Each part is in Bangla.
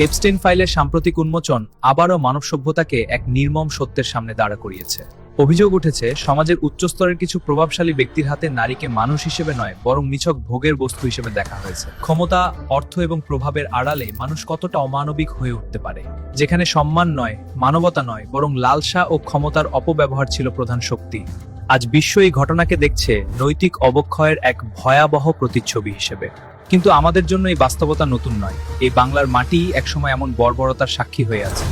এপস্টেইন ফাইলের সাম্প্রতিক উন্মোচন আবারও মানব সভ্যতাকে এক নির্মম সত্যের সামনে দাঁড়া করিয়েছে। অভিযোগ উঠেছে, সমাজের উচ্চস্তরের কিছু প্রভাবশালী ব্যক্তির হাতে নারীকে মানুষ হিসেবে নয়, বরং নিছক ভোগের বস্তু হিসেবে দেখা হয়েছে। ক্ষমতা, অর্থ এবং প্রভাবের আড়ালে মানুষ কতটা অমানবিক হয়ে উঠতে পারে, যেখানে সম্মান নয়, মানবতা নয়, বরং লালসা ও ক্ষমতার অপব্যবহার ছিল প্রধান শক্তি। আজ বিশ্ব এই ঘটনাকে দেখছে নৈতিক অবক্ষয়ের এক ভয়াবহ প্রতিচ্ছবি হিসেবে। কিন্তু আমাদের জন্য এই বাস্তবতা নতুন নয়। এই বাংলার মাটি একসময় এমন বর্বরতার সাক্ষী হয়ে আছে।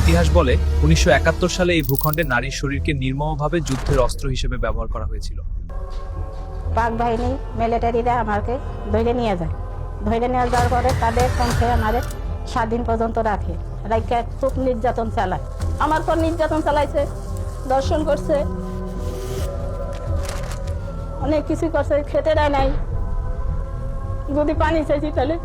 ইতিহাস বলে 1971 সালে এই ভূখণ্ডে নারীর শরীরকে নির্মমভাবে যুদ্ধের অস্ত্র হিসেবে ব্যবহার করা হয়েছিল। পাক বাহিনী, মিলিটারিরা আমাকে ধরে নিয়ে যায়। ধরে নিয়ে যাওয়ার পরে তাদের পক্ষে আমাদের 7 দিন পর্যন্ত রাখে, রাইখা খুব নির্যাতন চালায়। আমার পর নির্যাতন চালাইছে, দর্শন করছে, অনেক কিছু করছে, খেতে দেয় নাই। যদি পানি চাইছি তাহলে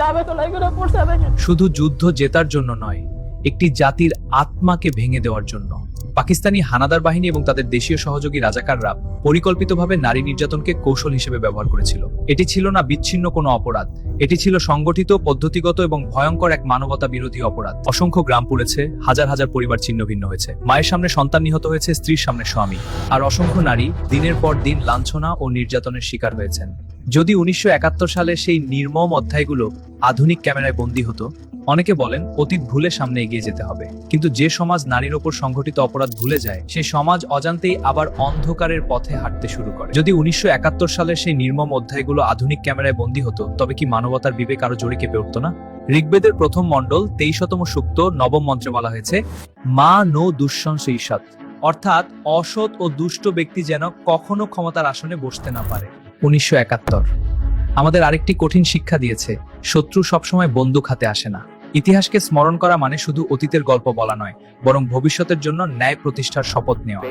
ডাবে তোলাই করে পড়ছে। শুধু যুদ্ধ জেতার জন্য নয়, একটি জাতির আত্মাকে ভেঙে দেওয়ার জন্য। পাকিস্তানি হানাদার বাহিনী এবং তাদের দেশীয় সহযোগী রাজাকাররা পরিকল্পিতভাবে নারী নির্যাতনকে কৌশল হিসেবে ব্যবহার করেছিল। এটি ছিল না বিচ্ছিন্ন কোনো অপরাধ, এটি ছিল সংগঠিত, পদ্ধতিগত এবং ভয়ঙ্কর এক মানবতা বিরোধী অপরাধ। অসংখ্য গ্রাম পুড়েছে, হাজার হাজার পরিবার ছিন্ন ভিন্ন হয়েছে, মায়ের সামনে সন্তান নিহত হয়েছে, স্ত্রীর সামনে স্বামী, আর অসংখ্য নারী দিনের পর দিন লাঞ্ছনা ও নির্যাতনের শিকার হয়েছেন। যদি 1971 সালে সেই নির্মম অধ্যায়গুলো আধুনিক ক্যামেরায় বন্দী হতো, অনেকে বলেন অতীত ভুলে সামনে এগিয়ে যেতে হবে। কিন্তু যে সমাজ নারীর ওপর সংঘটিত অপরাধ ভুলে যায়, সেই সমাজ অজান্তেই আবার অন্ধকারের পথে হাঁটতে শুরু করে। যদি 1971 সালের সেই নির্মম অধ্যায়গুলো আধুনিক ক্যামেরায় বন্দী হতো, তবে কি মানবতার বিবেক আরো জোরে কেঁপে উঠতো না? ঋগ্বেদের প্রথম মণ্ডল 23তম সূক্ত 9ম মন্ত্রে বলা হয়েছে, মা নো দুঃশংস ঈষৎ, অর্থাৎ অসৎ ও দুষ্ট ব্যক্তি যেন কখনো ক্ষমতার আসনে বসতে না পারে। 1971 আমাদের আরেকটি কঠিন শিক্ষা দিয়েছে, শত্রু সবসময় বন্দুক হাতে আসে না। ইতিহাসকে স্মরণ করা মানে শুধু অতীতের গল্প বলা নয়, বরং ভবিষ্যতের জন্য ন্যায় প্রতিষ্ঠার শপথ নেওয়া।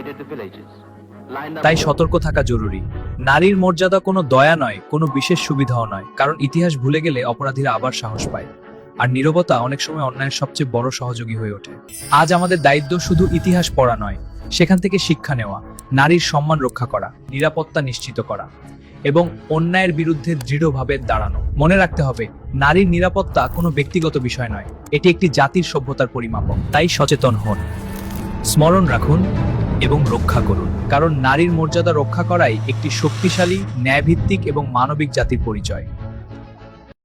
তাই সতর্ক থাকা জরুরি। নারীর মর্যাদা কোনো দয়া নয়, কোনো বিশেষ সুবিধাও নয়, কারণ ইতিহাস ভুলে গেলে অপরাধীরা আবার সাহস পায়, আর নীরবতা অনেক সময় অন্যায়ের সবচেয়ে বড় সহযোগী হয়ে ওঠে। আজ আমাদের দায়িত্ব শুধু ইতিহাস পড়া নয়, সেখান থেকে শিক্ষা নেওয়া, নারীর সম্মান রক্ষা করা, নিরাপত্তা নিশ্চিত করা এবং অন্যায়ের বিরুদ্ধে দৃঢ়ভাবে দাঁড়ানো। মনে রাখতে হবে, নারীর নিরাপত্তা কোনো ব্যক্তিগত বিষয় নয়, এটি একটি জাতির সভ্যতার পরিমাপক। তাই সচেতন হন, স্মরণ রাখুন এবং রক্ষা করুন, কারণ নারীর মর্যাদা রক্ষা করাই একটি শক্তিশালী, ন্যায়ভিত্তিক এবং মানবিক জাতির পরিচয়।